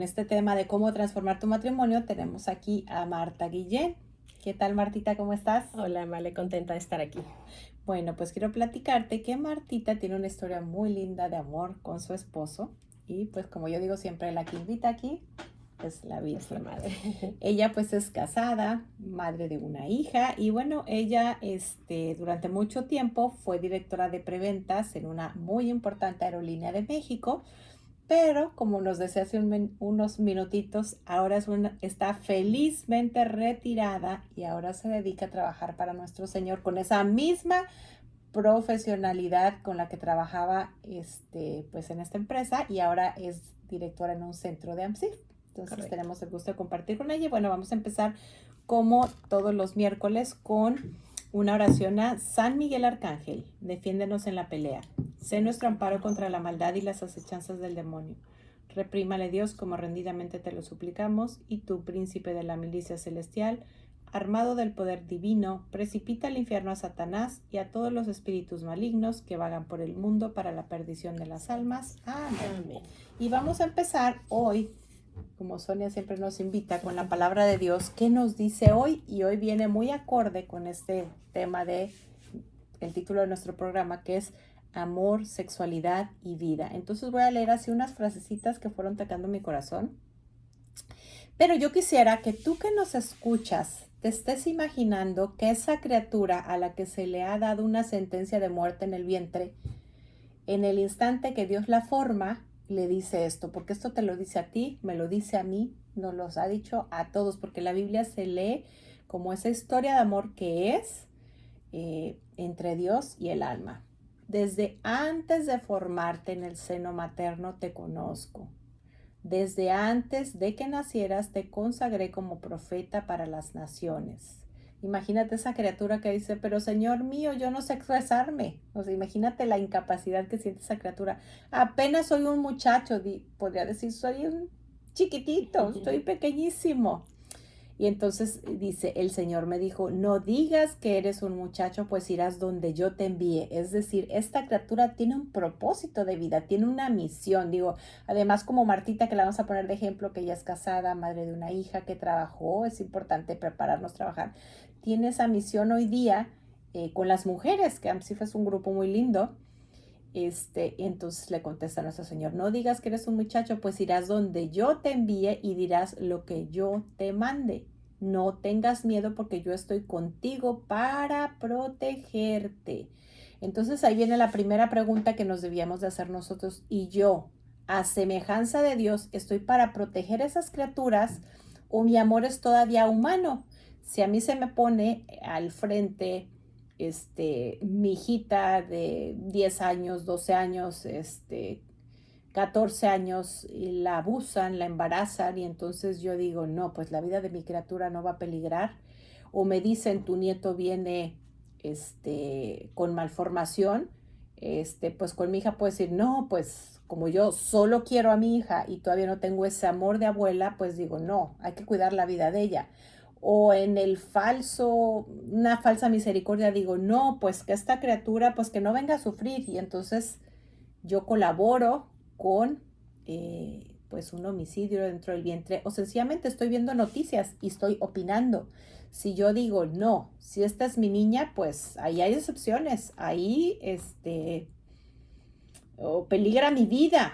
En este tema de cómo transformar tu matrimonio, tenemos aquí a Marta Guillén. ¿Qué tal, Martita? ¿Cómo estás? Hola, Male, contenta de estar aquí. Bueno, pues quiero platicarte que Martita tiene una historia muy linda de amor con su esposo. Y pues como yo digo siempre, la que invita aquí es la Es la Virgen. madre. Ella pues es casada, madre de una hija y bueno, ella durante mucho tiempo fue directora de preventas en una muy importante aerolínea de México. Pero, como nos decía hace unos minutitos, ahora está felizmente retirada y ahora se dedica a trabajar para nuestro Señor con esa misma profesionalidad con la que trabajaba pues en esta empresa y ahora es directora en un centro de AMSIF. Entonces Correcto. tenemos el gusto de compartir con ella. Bueno, vamos a empezar como todos los miércoles con una oración a San Miguel Arcángel. Defiéndenos en la pelea. Sé nuestro amparo contra la maldad y las acechanzas del demonio. Reprímale Dios como rendidamente te lo suplicamos, y tú, príncipe de la milicia celestial, armado del poder divino, precipita al infierno a Satanás y a todos los espíritus malignos que vagan por el mundo para la perdición de las almas. Amén. Amén. Y vamos a empezar hoy, como Sonia siempre nos invita, con la palabra de Dios. ¿Qué nos dice hoy? Y hoy viene muy acorde con este tema de el título de nuestro programa, que es amor, sexualidad y vida. Entonces voy a leer así unas frasecitas que fueron tocando mi corazón. Pero yo quisiera que tú que nos escuchas te estés imaginando que esa criatura a la que se le ha dado una sentencia de muerte en el vientre, en el instante que Dios la forma, le dice esto, porque esto te lo dice a ti, me lo dice a mí, nos los ha dicho a todos, porque la Biblia se lee como esa historia de amor que es entre Dios y el alma. Desde antes de formarte en el seno materno te conozco. Desde antes de que nacieras te consagré como profeta para las naciones. Imagínate esa criatura que dice, pero Señor mío, yo no sé expresarme. O sea, imagínate la incapacidad que siente esa criatura. Apenas soy un muchacho, podría decir, soy un chiquitito, estoy pequeñísimo. Y entonces dice, el Señor me dijo, no digas que eres un muchacho, pues irás donde yo te envíe. Es decir, esta criatura tiene un propósito de vida, tiene una misión. Digo, además como Martita, que la vamos a poner de ejemplo, que ella es casada, madre de una hija que trabajó, es importante prepararnos a trabajar. Tiene esa misión hoy día con las mujeres, que AMSIF es un grupo muy lindo. Entonces le contesta a nuestro Señor, no digas que eres un muchacho, pues irás donde yo te envíe y dirás lo que yo te mande. No tengas miedo porque yo estoy contigo para protegerte. Entonces ahí viene la primera pregunta que nos debíamos de hacer nosotros. Y yo, a semejanza de Dios, estoy para proteger esas criaturas, o mi amor es todavía humano. Si a mí se me pone al frente mi hijita de 10 años, 12 años, 14 años, y la abusan, la embarazan, y entonces yo digo, no, pues la vida de mi criatura no va a peligrar. O me dicen, tu nieto viene con malformación, pues con mi hija puedo decir, no, pues como yo solo quiero a mi hija y todavía no tengo ese amor de abuela, pues digo, no, hay que cuidar la vida de ella. O en una falsa misericordia digo, no, pues que esta criatura, pues que no venga a sufrir. Y entonces yo colaboro con pues un homicidio dentro del vientre, o sencillamente estoy viendo noticias y estoy opinando. Si yo digo, no, si esta es mi niña, pues ahí hay excepciones, ahí o peligra mi vida,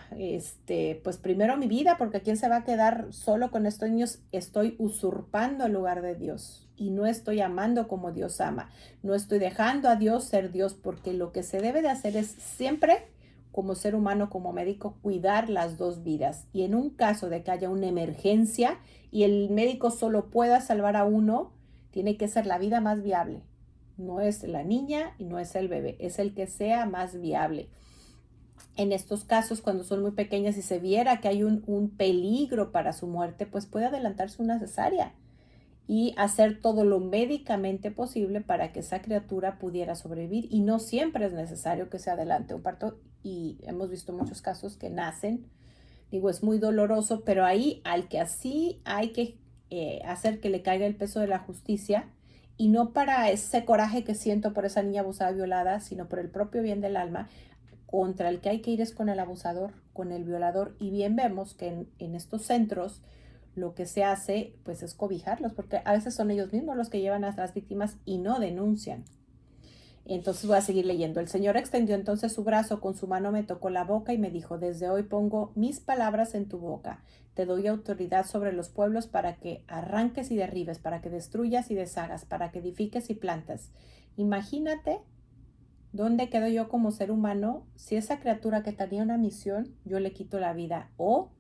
pues primero mi vida, porque quién se va a quedar solo con estos niños. Estoy usurpando el lugar de Dios y no estoy amando como Dios ama, no estoy dejando a Dios ser Dios, porque lo que se debe de hacer es siempre, como ser humano, como médico, cuidar las dos vidas. Y en un caso de que haya una emergencia y el médico solo pueda salvar a uno, tiene que ser la vida más viable. No es la niña y no es el bebé, es el que sea más viable. En estos casos, cuando son muy pequeñas y se viera que hay un peligro para su muerte, pues puede adelantarse una cesárea y hacer todo lo médicamente posible para que esa criatura pudiera sobrevivir. Y no siempre es necesario que se adelante un parto, y hemos visto muchos casos que nacen. Digo, es muy doloroso, pero ahí al que así hay que hacer que le caiga el peso de la justicia, y no para ese coraje que siento por esa niña abusada, violada, sino por el propio bien del alma. contra el que hay que ir es con el abusador, con el violador. Y bien vemos que en estos centros lo que se hace pues es cobijarlos, porque a veces son ellos mismos los que llevan a las víctimas y no denuncian. Entonces voy a seguir leyendo. El Señor extendió entonces su brazo, con su mano me tocó la boca y me dijo: desde hoy pongo mis palabras en tu boca. Te doy autoridad sobre los pueblos para que arranques y derribes, para que destruyas y deshagas, para que edifiques y plantes. Imagínate dónde quedo yo como ser humano si esa criatura que tenía una misión, yo le quito la vida. O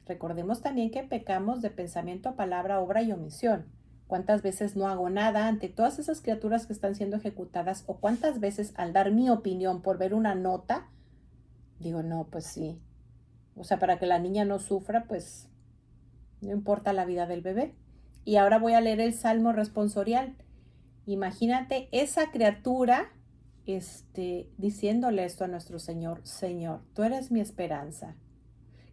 recordemos también que pecamos de pensamiento, palabra, obra y omisión. ¿Cuántas veces no hago nada ante todas esas criaturas que están siendo ejecutadas? ¿O cuántas veces al dar mi opinión por ver una nota, digo, no, pues sí. O sea, para que la niña no sufra, pues no importa la vida del bebé. Y ahora voy a leer el Salmo responsorial. Imagínate esa criatura diciéndole esto a nuestro Señor: Señor, tú eres mi esperanza.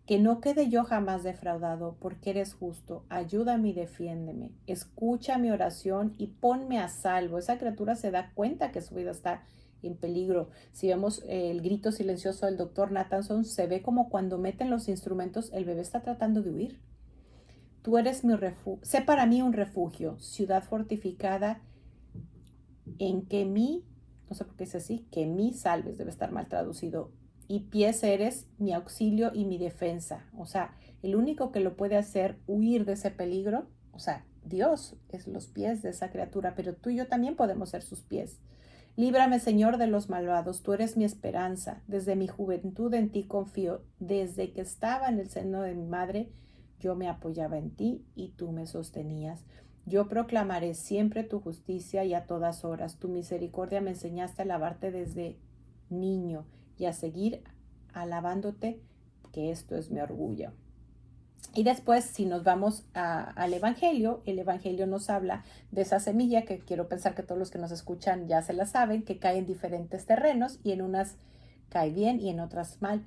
Que no quede yo jamás defraudado, porque eres justo. Ayúdame y defiéndeme. Escucha mi oración y ponme a salvo. Esa criatura se da cuenta que su vida está en peligro. Si vemos el grito silencioso del doctor Nathanson, se ve como cuando meten los instrumentos, el bebé está tratando de huir. Tú eres mi refugio. Sé para mí un refugio, ciudad fortificada en que no sé por qué es así, que mi salves, debe estar mal traducido. Y pies eres mi auxilio y mi defensa. O sea, el único que lo puede hacer huir de ese peligro, o sea, Dios es los pies de esa criatura, pero tú y yo también podemos ser sus pies. Líbrame, Señor, de los malvados. Tú eres mi esperanza. Desde mi juventud en ti confío. Desde que estaba en el seno de mi madre, yo me apoyaba en ti y tú me sostenías. Yo proclamaré siempre tu justicia y a todas horas. Tu misericordia me enseñaste a alabarte desde niño y a seguir alabándote, que esto es mi orgullo. Y después, si nos vamos al Evangelio, el Evangelio nos habla de esa semilla que quiero pensar que todos los que nos escuchan ya se la saben, que cae en diferentes terrenos y en unas cae bien y en otras mal.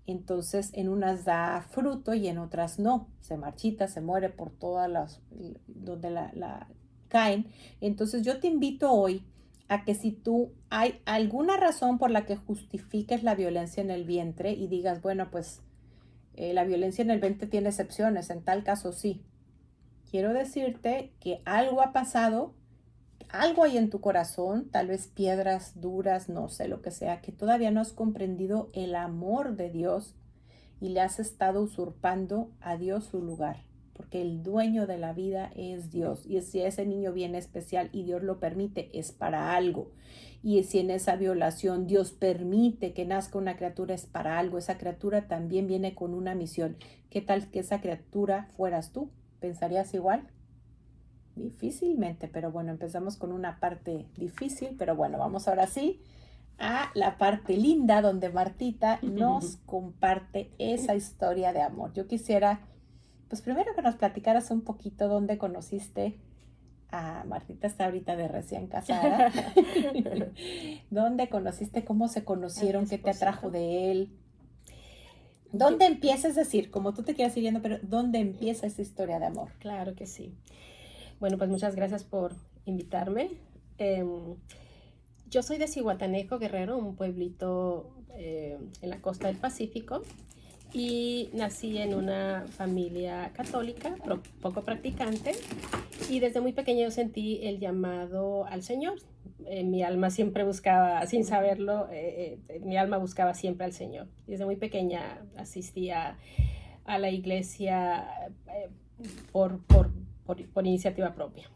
Entonces, en unas da fruto y en otras no. Se marchita, se muere por todas las donde la caen. Entonces, yo te invito hoy a que si tú hay alguna razón por la que justifiques la violencia en el vientre y digas, bueno, pues la violencia en el vientre tiene excepciones, en tal caso sí. Quiero decirte que algo ha pasado, algo hay en tu corazón, tal vez piedras duras, no sé lo que sea, que todavía no has comprendido el amor de Dios y le has estado usurpando a Dios su lugar. Porque el dueño de la vida es Dios. Y si ese niño viene especial y Dios lo permite, es para algo. Y si en esa violación Dios permite que nazca una criatura, es para algo. Esa criatura también viene con una misión. ¿Qué tal que esa criatura fueras tú? ¿Pensarías igual? Difícilmente, pero bueno, empezamos con una parte difícil, pero bueno, vamos ahora sí a la parte linda donde Martita nos comparte esa historia de amor. Yo quisiera, pues primero que nos platicaras un poquito dónde conociste a Martita, está ahorita de recién casada. ¿Dónde conociste? ¿Cómo se conocieron? ¿Qué te atrajo de él? ¿Dónde empieza? Es decir, como tú te quieras ir yendo, pero ¿dónde empieza esa historia de amor? Claro que sí. Bueno, pues muchas gracias por invitarme. Yo soy de Zihuatanejo, Guerrero, un pueblito en la costa del Pacífico, y nací en una familia católica, poco practicante, y desde muy pequeña yo sentí el llamado al Señor. Mi alma siempre buscaba, sin saberlo, mi alma buscaba siempre al Señor. Desde muy pequeña asistía a la iglesia por iniciativa propia.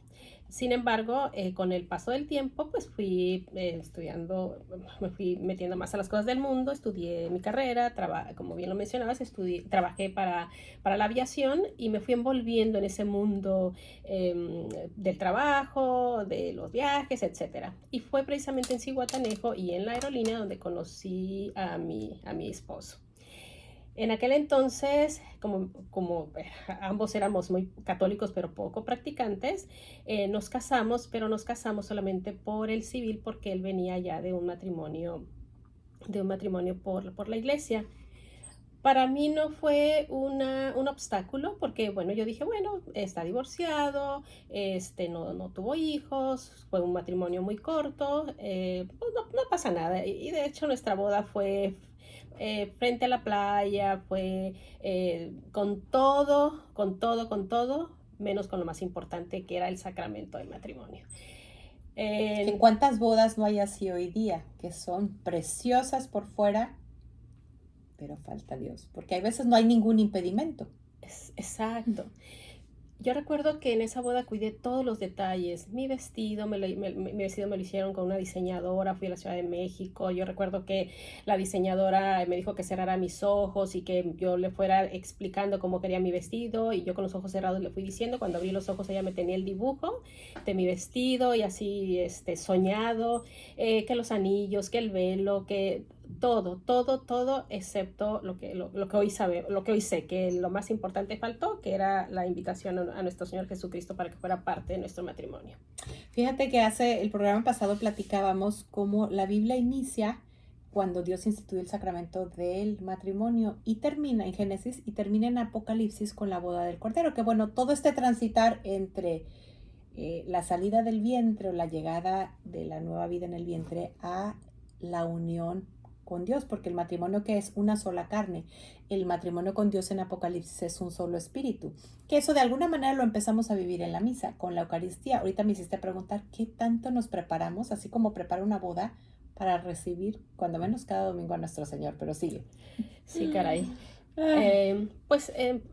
Sin embargo, con el paso del tiempo, pues fui estudiando, me fui metiendo más a las cosas del mundo, estudié mi carrera, como bien lo mencionabas, trabajé para la aviación y me fui envolviendo en ese mundo del trabajo, de los viajes, etc. Y fue precisamente en Zihuatanejo y en la aerolínea donde conocí a mi esposo. En aquel entonces, como ambos éramos muy católicos pero poco practicantes, nos casamos, pero nos casamos solamente por el civil porque él venía ya de un matrimonio por la iglesia. Para mí no fue un obstáculo porque, bueno, yo dije, bueno, está divorciado, no tuvo hijos, fue un matrimonio muy corto, pues no pasa nada. Y de hecho nuestra boda fue frente a la playa, fue con todo, menos con lo más importante que era el sacramento del matrimonio. Que cuántas bodas no hay así hoy día, que son preciosas por fuera, pero falta Dios, porque a veces no hay ningún impedimento. Exacto. Yo recuerdo que en esa boda cuidé todos los detalles. Mi vestido, mi vestido me lo hicieron con una diseñadora, fui a la Ciudad de México. Yo recuerdo que la diseñadora me dijo que cerrara mis ojos y que yo le fuera explicando cómo quería mi vestido, y yo con los ojos cerrados le fui diciendo. Cuando abrí los ojos ella me tenía el dibujo de mi vestido y así soñado, que los anillos, que el velo, que todo, excepto lo que hoy lo que hoy sé, que lo más importante faltó, que era la invitación a nuestro Señor Jesucristo para que fuera parte de nuestro matrimonio. Fíjate que hace el programa pasado platicábamos cómo la Biblia inicia cuando Dios instituyó el sacramento del matrimonio y termina en Génesis y termina en Apocalipsis con la boda del Cordero, que bueno, todo este transitar entre la salida del vientre o la llegada de la nueva vida en el vientre a la unión con Dios, porque el matrimonio, que es una sola carne, el matrimonio con Dios en Apocalipsis es un solo espíritu, que eso de alguna manera lo empezamos a vivir en la misa, con la Eucaristía. Ahorita me hiciste preguntar qué tanto nos preparamos, así como prepara una boda para recibir cuando menos cada domingo a nuestro Señor, pero sigue. Sí, caray.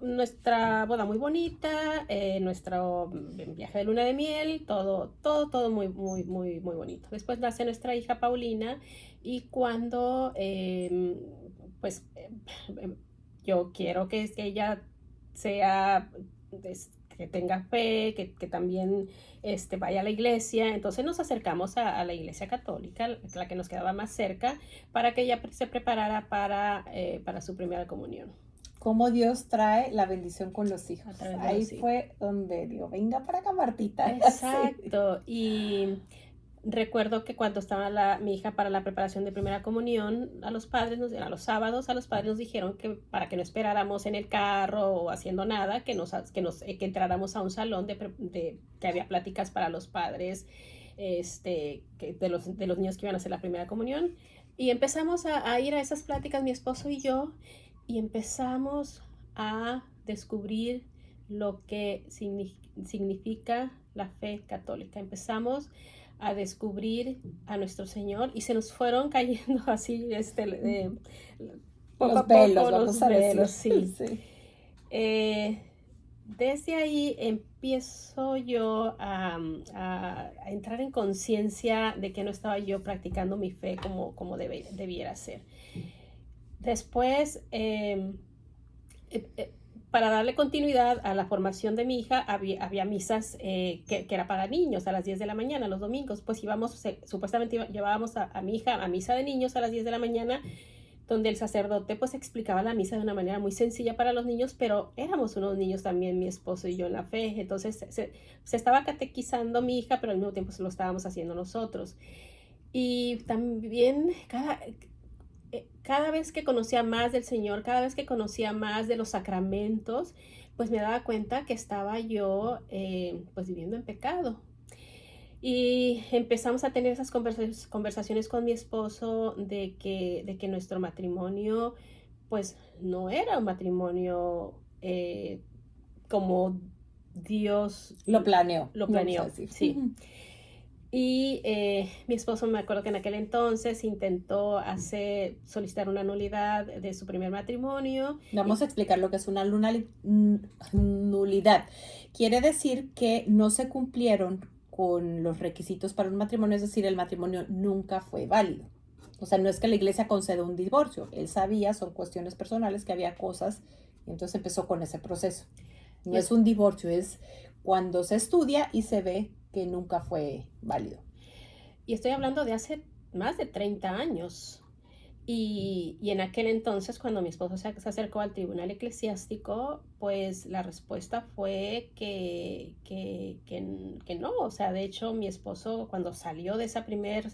Nuestra boda muy bonita, nuestro viaje de luna de miel, todo muy, muy, muy, muy bonito. Después nace nuestra hija Paulina, y cuando yo quiero que ella sea, que tenga fe, que también vaya a la iglesia. Entonces nos acercamos a la iglesia católica, la que nos quedaba más cerca, para que ella se preparara para su primera comunión. Cómo Dios trae la bendición con los hijos. Ahí Sí. fue donde digo, venga para acá, Martita. Exacto. Y recuerdo que cuando estaba mi hija para la preparación de primera comunión, a los sábados, a los padres nos dijeron que para que no esperáramos en el carro o haciendo nada, que entráramos a un salón que había pláticas para los padres, de los niños que iban a hacer la primera comunión. Y empezamos a ir a esas pláticas, mi esposo y yo, y empezamos a descubrir lo que significa la fe católica. Empezamos a descubrir a nuestro Señor y se nos fueron cayendo así poco a poco los velos, sí. Desde ahí empiezo yo a entrar en conciencia de que no estaba yo practicando mi fe como debiera ser. Después, para darle continuidad a la formación de mi hija, había misas que era para niños a las 10 de la mañana, los domingos. Pues supuestamente llevábamos a mi hija a misa de niños a las 10 de la mañana, donde el sacerdote pues explicaba la misa de una manera muy sencilla para los niños, pero éramos unos niños también, mi esposo y yo, en la fe. Entonces se estaba catequizando mi hija, pero al mismo tiempo se lo estábamos haciendo nosotros. Y también cada vez que conocía más del Señor, cada vez que conocía más de los sacramentos, pues me daba cuenta que estaba yo pues viviendo en pecado. Y empezamos a tener esas conversaciones con mi esposo de que nuestro matrimonio pues no era un matrimonio como Dios lo planeó. Sí. Y mi esposo, me acuerdo que en aquel entonces intentó solicitar una nulidad de su primer matrimonio. Vamos a explicar lo que es una nulidad. Quiere decir que no se cumplieron con los requisitos para un matrimonio, es decir, el matrimonio nunca fue válido. O sea, no es que la iglesia conceda un divorcio. Él sabía, son cuestiones personales, que había cosas, y entonces empezó con ese proceso. No es un divorcio, es cuando se estudia y se ve que nunca fue válido. Y estoy hablando de hace más de 30 años. Y en aquel entonces, cuando mi esposo se acercó al tribunal eclesiástico, pues la respuesta fue que no. O sea, de hecho, mi esposo, cuando salió de esa primer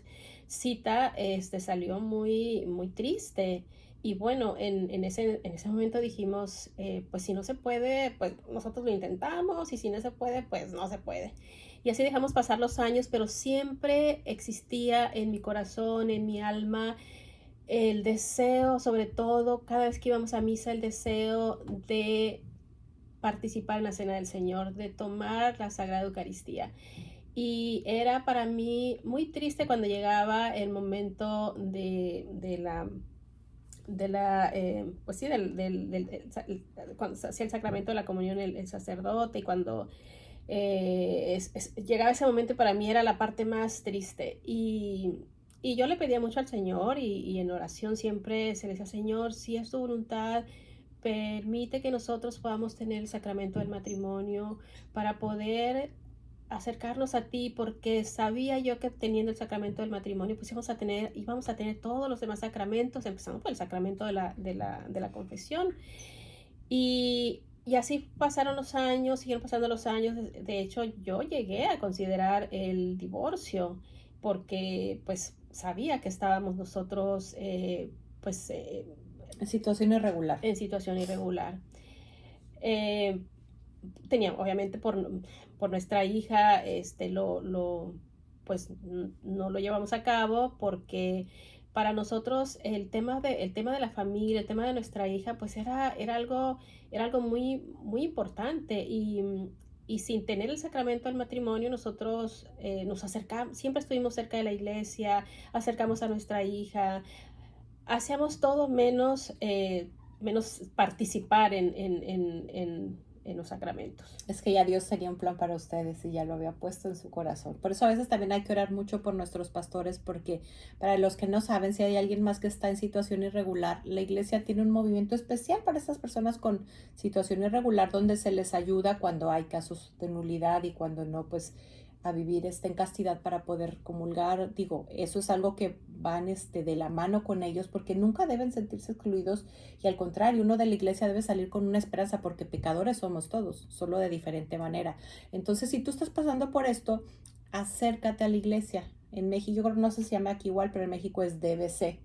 cita, salió muy, muy triste. Y bueno, en ese momento dijimos, pues si no se puede, pues nosotros lo intentamos, y si no se puede, pues no se puede. Y así dejamos pasar los años, pero siempre existía en mi corazón, en mi alma, el deseo, sobre todo cada vez que íbamos a misa, el deseo de participar en la Cena del Señor, de tomar la Sagrada Eucaristía. Y era para mí muy triste cuando llegaba el momento pues sí, cuando se hacía el sacramento de la comunión el sacerdote, y cuando llegaba ese momento, para mí era la parte más triste. Y yo le pedía mucho al Señor, y en oración siempre se le decía: Señor, si es tu voluntad, permite que nosotros podamos tener el sacramento del matrimonio para poder acercarnos a ti, porque sabía yo que teniendo el sacramento del matrimonio, pues íbamos a tener todos los demás sacramentos, empezando por el sacramento de la confesión. Y así pasaron los años, siguieron pasando los años. De hecho, yo llegué a considerar el divorcio, porque pues sabía que estábamos nosotros En situación irregular. en situación irregular. Eh, Teníamos, obviamente, por nuestra hija, pues no lo llevamos a cabo, porque para nosotros el tema de la familia, el tema de nuestra hija, pues era algo muy, muy importante. Y sin tener el sacramento del matrimonio, nosotros nos acercamos, siempre estuvimos cerca de la iglesia, acercamos a nuestra hija, hacíamos todo menos participar en los sacramentos. Es que ya Dios tenía un plan para ustedes y ya lo había puesto en su corazón. Por eso a veces también hay que orar mucho por nuestros pastores, porque para los que no saben, si hay alguien más que está en situación irregular, la iglesia tiene un movimiento especial para estas personas con situación irregular, donde se les ayuda cuando hay casos de nulidad y cuando no, pues a vivir en castidad para poder comulgar. Digo, eso es algo que van de la mano con ellos, porque nunca deben sentirse excluidos, y al contrario, uno de la iglesia debe salir con una esperanza, porque pecadores somos todos, solo de diferente manera. Entonces, si tú estás pasando por esto, acércate a la iglesia. En México, yo creo, no sé si se llama aquí igual, pero en México es DBC,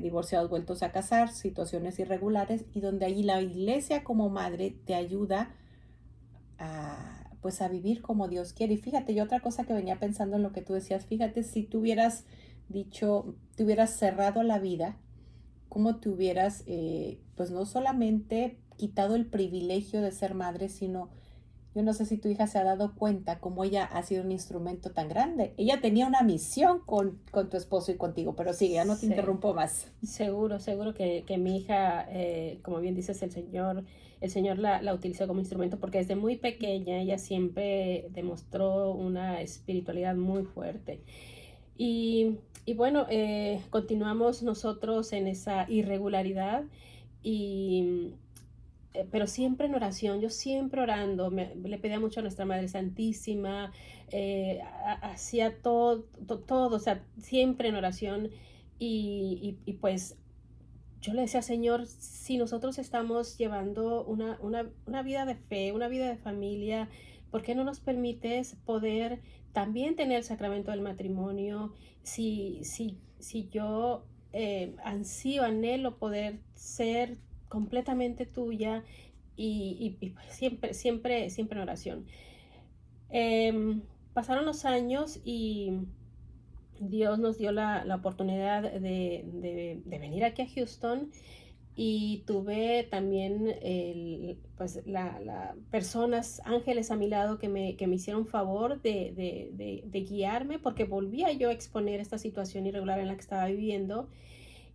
divorciados vueltos a casar, situaciones irregulares, y donde allí la iglesia como madre te ayuda pues a vivir como Dios quiere. Y fíjate, yo otra cosa que venía pensando en lo que tú decías, fíjate, si tú hubieras dicho, te hubieras cerrado la vida, cómo te hubieras, pues no solamente quitado el privilegio de ser madre, sino, yo no sé si tu hija se ha dado cuenta cómo ella ha sido un instrumento tan grande. Ella tenía una misión con tu esposo y contigo, pero sigue, ya no te interrumpo más. Seguro que mi hija, como bien dices, el Señor la utilizó como instrumento, porque desde muy pequeña ella siempre demostró una espiritualidad muy fuerte. Y bueno, continuamos nosotros en esa irregularidad, pero siempre en oración. Yo siempre orando, le pedía mucho a nuestra Madre Santísima, hacía todo, o sea, siempre en oración. Y pues yo le decía: Señor, si nosotros estamos llevando una vida de fe, una vida de familia, ¿por qué no nos permites poder también tener el sacramento del matrimonio? Si yo ansío, anhelo poder ser completamente tuya, y pues siempre en oración. Pasaron los años, y Dios nos dio la oportunidad de venir aquí a Houston, y tuve también personas, ángeles a mi lado, que me hicieron favor de guiarme, porque volvía yo a exponer esta situación irregular en la que estaba viviendo,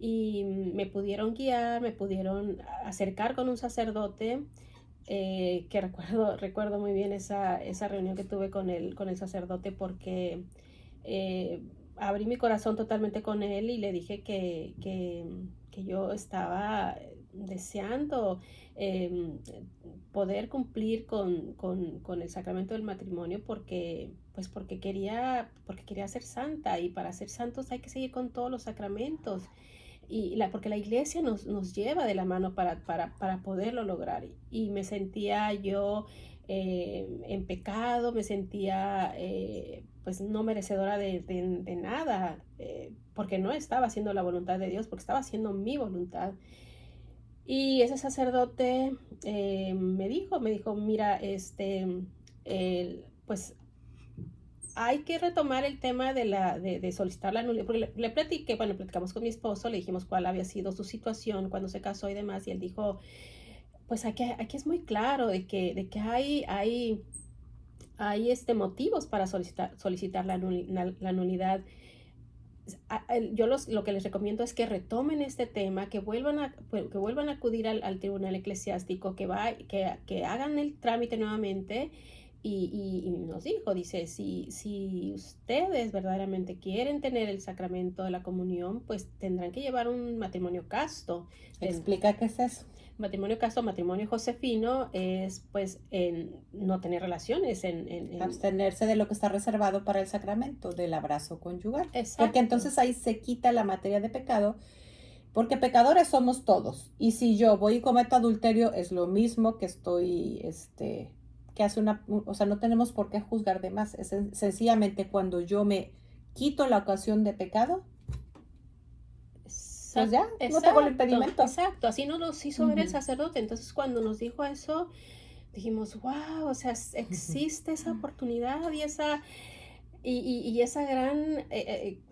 y me pudieron guiar, me pudieron acercar con un sacerdote, que recuerdo muy bien esa reunión que tuve con el sacerdote, porque abrí mi corazón totalmente con él, y le dije que yo estaba deseando poder cumplir con el sacramento del matrimonio, porque quería ser santa, y para ser santos hay que seguir con todos los sacramentos, porque la iglesia nos lleva de la mano para poderlo lograr. Y me sentía yo en pecado, me sentía pues no merecedora de nada, porque no estaba haciendo la voluntad de Dios, porque estaba haciendo mi voluntad. Y ese sacerdote me dijo, mira, pues hay que retomar el tema de solicitar la nulidad, porque le platiqué, bueno, platicamos con mi esposo, le dijimos cuál había sido su situación cuando se casó y demás, y él dijo, pues aquí es muy claro de que hay motivos para solicitar la nulidad. Yo lo que les recomiendo es que retomen este tema, que vuelvan a acudir al tribunal eclesiástico, que hagan el trámite nuevamente. Y nos dice, si ustedes verdaderamente quieren tener el sacramento de la comunión, pues tendrán que llevar un matrimonio casto. Explica qué es eso. Matrimonio casto, matrimonio josefino es pues no tener relaciones, abstenerse de lo que está reservado para el sacramento del abrazo conyugal. Exacto. Porque entonces ahí se quita la materia de pecado, porque pecadores somos todos. Y si yo voy y cometo adulterio, es lo mismo que estoy, que hace o sea, no tenemos por qué juzgar de más. Es sencillamente cuando yo me quito la ocasión de pecado, pues ya, no tengo el impedimento. Exacto, así nos lo hizo ver el sacerdote. Entonces cuando nos dijo eso, dijimos, wow, o sea, existe esa oportunidad y esa gran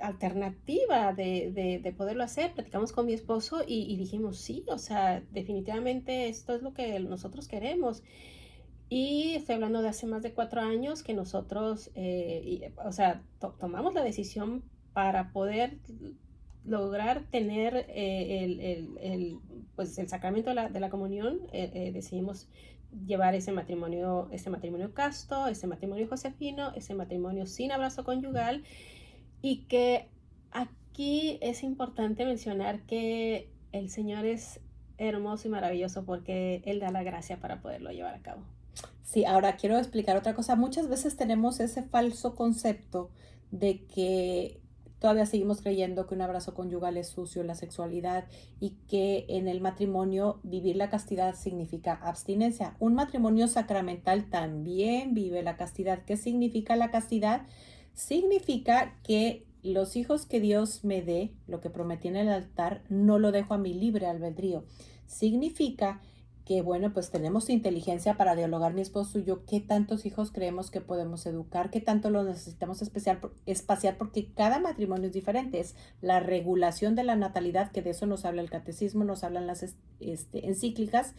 alternativa de poderlo hacer. Platicamos con mi esposo y dijimos, sí, o sea, definitivamente esto es lo que nosotros queremos. Y estoy hablando de hace más de 4 años que nosotros, o sea, tomamos la decisión para poder lograr tener pues el sacramento de la comunión. Decidimos llevar ese matrimonio casto, ese matrimonio josefino, ese matrimonio sin abrazo conyugal, y que aquí es importante mencionar que el Señor es hermoso y maravilloso porque Él da la gracia para poderlo llevar a cabo. Sí, ahora quiero explicar otra cosa. Muchas veces tenemos ese falso concepto de que todavía seguimos creyendo que un abrazo conyugal es sucio, la sexualidad, y que en el matrimonio vivir la castidad significa abstinencia. Un matrimonio sacramental también vive la castidad. ¿Qué significa la castidad? Significa que los hijos que Dios me dé, lo que prometí en el altar, no lo dejo a mi libre albedrío. Significa que bueno, pues tenemos inteligencia para dialogar mi esposo y yo, qué tantos hijos creemos que podemos educar, qué tanto lo necesitamos espaciar, porque cada matrimonio es diferente. Es la regulación de la natalidad, que de eso nos habla el catecismo, nos hablan las encíclicas,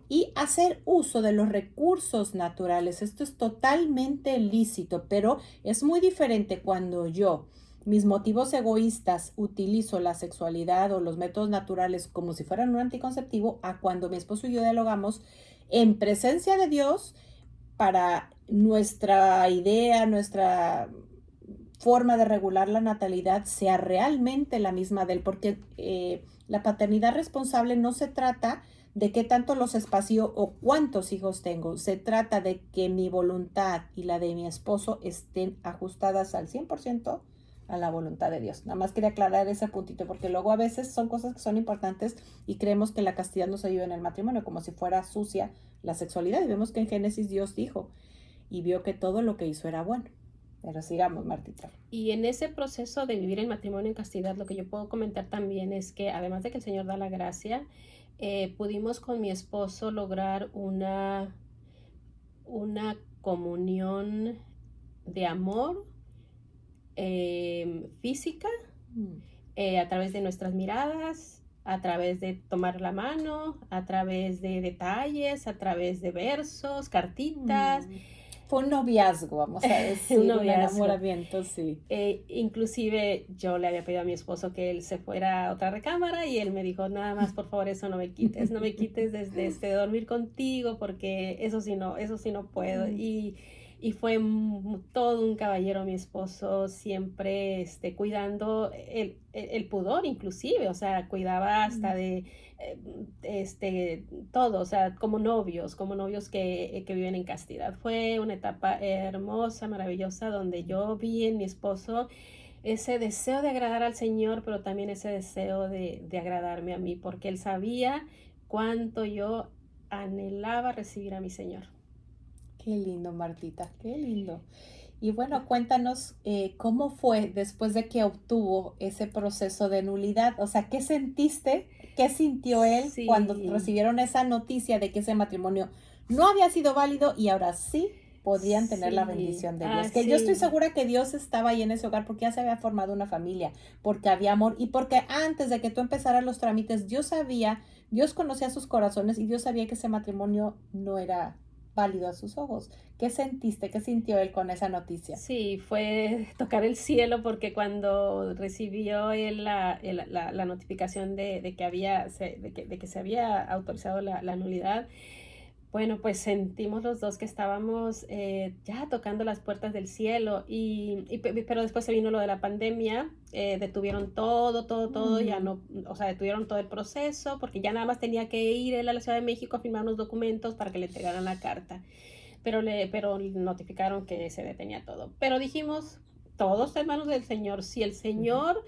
y hacer uso de los recursos naturales. Esto es totalmente lícito, pero es muy diferente cuando yo, mis motivos egoístas, utilizo la sexualidad o los métodos naturales como si fueran un anticonceptivo, a cuando mi esposo y yo dialogamos en presencia de Dios para nuestra idea, nuestra forma de regular la natalidad sea realmente la misma de él, porque la paternidad responsable no se trata de qué tanto los espacio o cuántos hijos tengo. Se trata de que mi voluntad y la de mi esposo estén ajustadas al 100% a la voluntad de Dios. Nada más quería aclarar ese puntito, porque luego a veces son cosas que son importantes y creemos que la castidad nos ayuda en el matrimonio, como si fuera sucia la sexualidad. Y vemos que en Génesis Dios dijo y vio que todo lo que hizo era bueno. Pero sigamos, Martita. Y en ese proceso de vivir el matrimonio en castidad, lo que yo puedo comentar también es que además de que el Señor da la gracia, pudimos con mi esposo lograr una comunión de amor física, a través de nuestras miradas, a través de tomar la mano, a través de detalles, a través de versos, cartitas. Fue un noviazgo, vamos a decir, un enamoramiento, sí. Inclusive yo le había pedido a mi esposo que él se fuera a otra recámara y él me dijo, nada más, por favor, eso no me quites desde dormir contigo, porque eso sí no puedo. Y fue todo un caballero mi esposo, siempre cuidando el pudor inclusive, o sea, cuidaba hasta de todo, o sea, como novios que viven en castidad. Fue una etapa hermosa, maravillosa, donde yo vi en mi esposo ese deseo de agradar al Señor, pero también ese deseo de agradarme a mí, porque él sabía cuánto yo anhelaba recibir a mi Señor. Qué lindo, Martita, qué lindo. Y bueno, cuéntanos cómo fue después de que obtuvo ese proceso de nulidad. O sea, ¿qué sentiste? ¿Qué sintió él cuando Sí, recibieron esa noticia de que ese matrimonio no había sido válido y ahora sí podrían tener la sí, bendición de Dios? Que yo estoy sí. segura que Dios estaba ahí en ese hogar porque ya se había formado una familia, porque había amor y porque antes de que tú empezaras los trámites, Dios conocía sus corazones y Dios sabía que ese matrimonio no era válido a sus ojos. ¿Qué sentiste? ¿Qué sintió él con esa noticia? Sí, fue tocar el cielo porque cuando recibió él la notificación de que de que se había autorizado la nulidad, bueno, pues sentimos los dos que estábamos ya tocando las puertas del cielo pero después se vino lo de la pandemia, detuvieron todo, ya Mm, no, o sea, detuvieron todo el proceso porque ya nada más tenía que ir él a la Ciudad de México a firmar unos documentos para que le entregaran la carta, pero notificaron que se detenía todo. Pero dijimos, todos está en manos del Señor. Si el ujú. Señor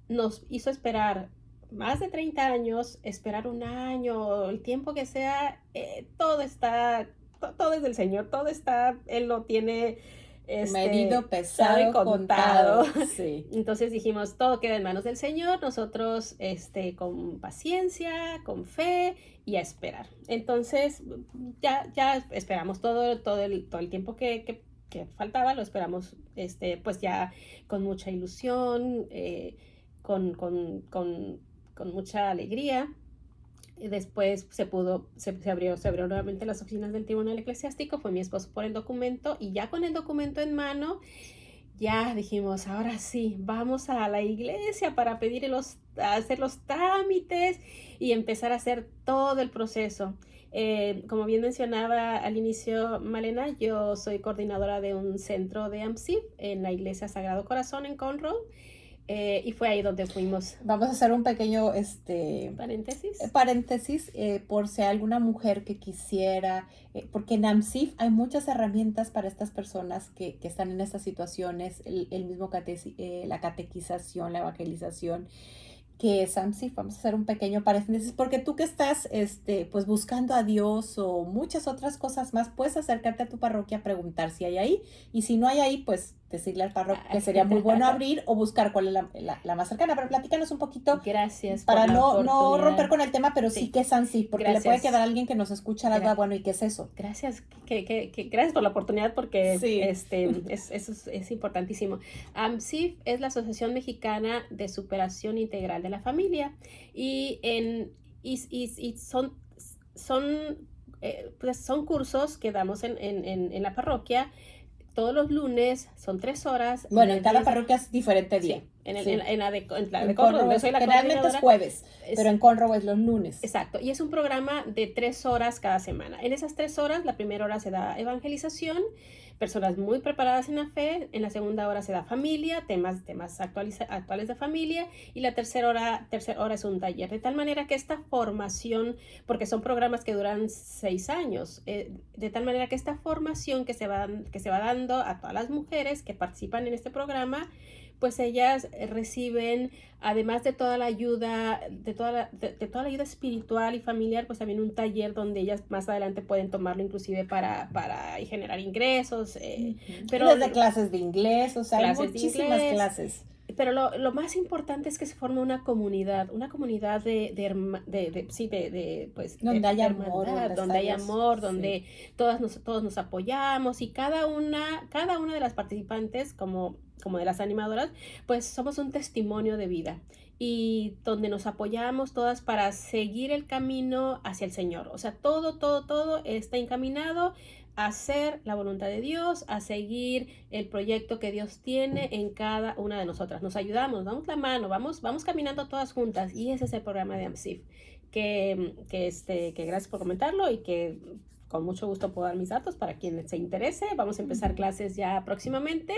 nos hizo esperar más de 30 años, esperar un año, el tiempo que sea, todo es del Señor, todo está, Él lo tiene Medido, dado y pesado, contado. contado. Sí. Entonces dijimos, todo queda en manos del Señor, nosotros con paciencia, con fe y a esperar. Entonces ya esperamos todo el tiempo que faltaba, lo esperamos pues ya con mucha ilusión, con, con, con, con mucha alegría. Y después se abrió nuevamente las oficinas del Tribunal Eclesiástico, fue mi esposo por el documento y ya con el documento en mano, ya dijimos, ahora sí, vamos a la iglesia para a hacer los trámites y empezar a hacer todo el proceso. Como bien mencionaba al inicio Malena, yo soy coordinadora de un centro de AMSIF en la Iglesia Sagrado Corazón en Conroe, y fue ahí donde fuimos. Vamos a hacer un pequeño Paréntesis. paréntesis por si hay alguna mujer que quisiera, porque en AMSIF hay muchas herramientas para estas personas que están en estas situaciones, el mismo la catequización, la evangelización, que Samsi, vamos a hacer un pequeño paréntesis, porque tú que estás, pues buscando a Dios o muchas otras cosas más, puedes acercarte a tu parroquia a preguntar si hay ahí, y si no hay ahí, pues decirle al párroco que sería muy bueno abrir o buscar cuál es la más cercana, pero platícanos un poquito Gracias por para la no romper oportunidad. con el tema, pero sí Sí, que es Samsi, porque le puede quedar gracias. a alguien que nos escucha la duda, Gra- bueno, ¿y qué es eso? Gracias, gracias por la oportunidad porque Sí. eso es importantísimo. AMSIF es la Asociación Mexicana de Superación Integral de la Familia y, y pues son cursos que damos en la parroquia todos los lunes, son 3 horas Bueno, de en cada 10. parroquia es diferente día. Sí, Sí. en la de En Conroe, donde Conroe soy la generalmente es coordinadora. jueves, pero Es, en Conroe es los lunes. Exacto, y es un programa de 3 horas cada semana. En esas 3 horas, la primera hora se da evangelización, personas muy preparadas en la fe. En la segunda hora se da familia, temas actuales de familia. Y la tercera hora es un taller. De tal manera que esta formación, porque son programas que duran 6 años, de tal manera que esta formación que se va dando a todas las mujeres que participan en este programa, pues ellas reciben, además de toda la ayuda, de toda la ayuda espiritual y familiar, pues también un taller donde ellas más adelante pueden tomarlo inclusive para generar ingresos, Ujú. Y pero desde clases de inglés, o sea, hay clases de muchísimas inglés. clases. Pero lo más importante es que se forma una comunidad Donde hay de amor, hermandad, donde está donde hay Dios. amor, Sí. donde todos nos apoyamos y cada una de las participantes, como de las animadoras, pues somos un testimonio de vida y donde nos apoyamos todas para seguir el camino hacia el Señor. O sea, todo está encaminado a hacer la voluntad de Dios, a seguir el proyecto que Dios tiene en cada una de nosotras. Nos ayudamos, damos la mano, vamos caminando todas juntas y ese es el programa de AMSIF. Que gracias por comentarlo y que con mucho gusto puedo dar mis datos para quien se interese. Vamos a empezar clases ya próximamente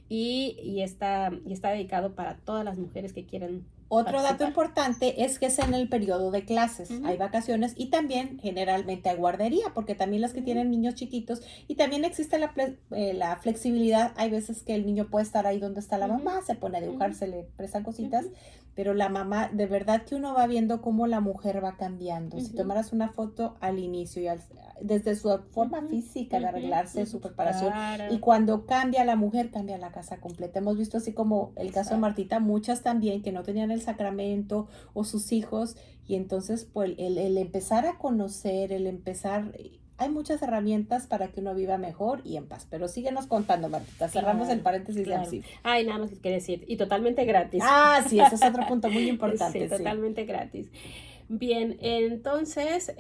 y está dedicado para todas las mujeres que quieran Otro dato participar. importante es que es en el periodo de clases, hay Ujú, vacaciones y también generalmente hay guardería, porque también las que ujú, tienen niños chiquitos y también existe la flexibilidad, hay veces que el niño puede estar ahí donde está la ujú, mamá, se pone a ujú, dibujar, se le prestan cositas ujú. pero la mamá, de verdad que uno va viendo cómo la mujer va cambiando. Si Ujú. tomaras una foto al inicio, desde su forma Ujú, física de ujú, arreglarse, su ujú. preparación, y Claro, cuando cambia la mujer, cambia la casa completa. Hemos visto así como el caso de exacto. Martita, muchas también que no tenían el sacramento o sus hijos, y entonces pues el empezar a conocer, el empezar... Hay muchas herramientas para que uno viva mejor y en paz, pero síguenos contando, Martita. Cerramos el Claro, paréntesis de claro. AMSIF. Ay, nada más que quería decir, y totalmente gratis. Ah, sí, ese es otro punto muy Sí, importante, sí. totalmente gratis. Bien, entonces,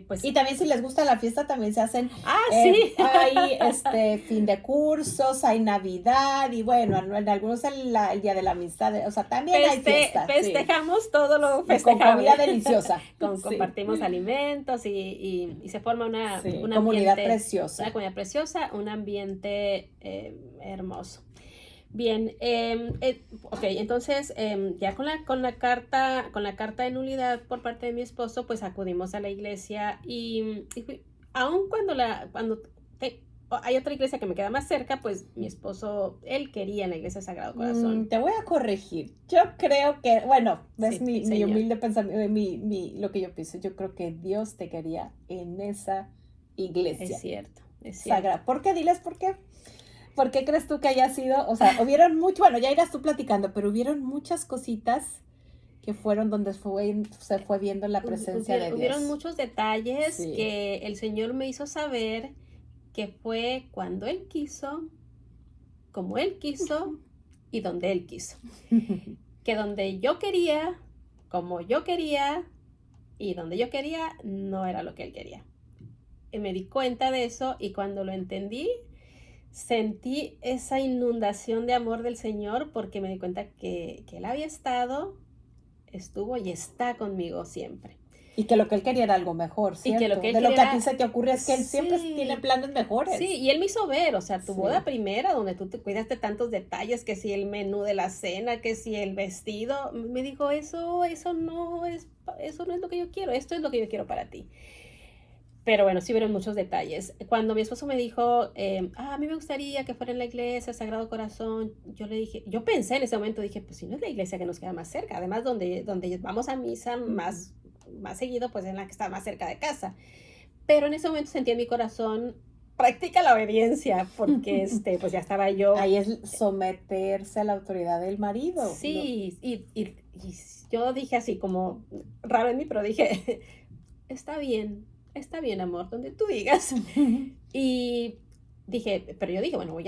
pues, Y también si les gusta la fiesta, también se hacen, sí. hay fin de cursos, hay Navidad y bueno, en algunos el Día de la Amistad, o sea, también hay fiesta, sí. Festejamos todo lo Y con comida festejable. deliciosa, sí, Compartimos alimentos y se forma sí, un comunidad ambiente, una preciosa. comunidad preciosa, un ambiente hermoso. Bien, ok, entonces ya con la carta de nulidad por parte de mi esposo, pues acudimos a la iglesia aun cuando hay otra iglesia que me queda más cerca, pues mi esposo, él quería en la iglesia Sagrado Corazón. Te voy a corregir. Yo creo que, bueno, es Sí, el mi Señor. humilde pensamiento, lo que yo pienso. Yo creo que Dios te quería en esa Es iglesia cierto, es cierto. sagrada. ¿Por qué? Diles por qué. ¿Por qué crees tú que haya sido? O sea, hubieron mucho, bueno, ya irás tú platicando, pero hubieron muchas cositas que fueron donde se fue viendo la presencia de Hubieron Dios. muchos detalles Sí. que el Señor me hizo saber que fue cuando Él quiso, como Él quiso y donde Él quiso. Que donde yo quería, como yo quería y donde yo quería, no era lo que Él quería. Y me di cuenta de eso y cuando lo entendí, sentí esa inundación de amor del Señor porque me di cuenta que Él había estado, estuvo y está conmigo siempre. Y que lo que él quería era algo mejor, Y que lo ¿cierto? que Él De lo quería que a ti era... se te ocurre es que él siempre tiene Sí, planes mejores. sí, y Él me hizo ver, o sea, tu Sí. boda primera, donde tú te cuidas de tantos detalles, que si el menú de la cena, que si el vestido, me dijo, eso no es lo que yo quiero, esto es lo que yo quiero para ti. Pero bueno, sí hubieron muchos detalles. Cuando mi esposo me dijo, a mí me gustaría que fuera en la iglesia Sagrado Corazón, yo le dije, yo pensé en ese momento, dije, pues si no es la iglesia que nos queda más cerca, además donde vamos a misa más seguido, pues en la que está más cerca de casa. Pero en ese momento sentí en mi corazón, practica la obediencia, porque pues ya estaba yo. Ahí es someterse a la autoridad del marido. Sí, y yo dije así como raro en mí, pero dije, está bien, amor, donde tú digas. Y pero yo dije, bueno, voy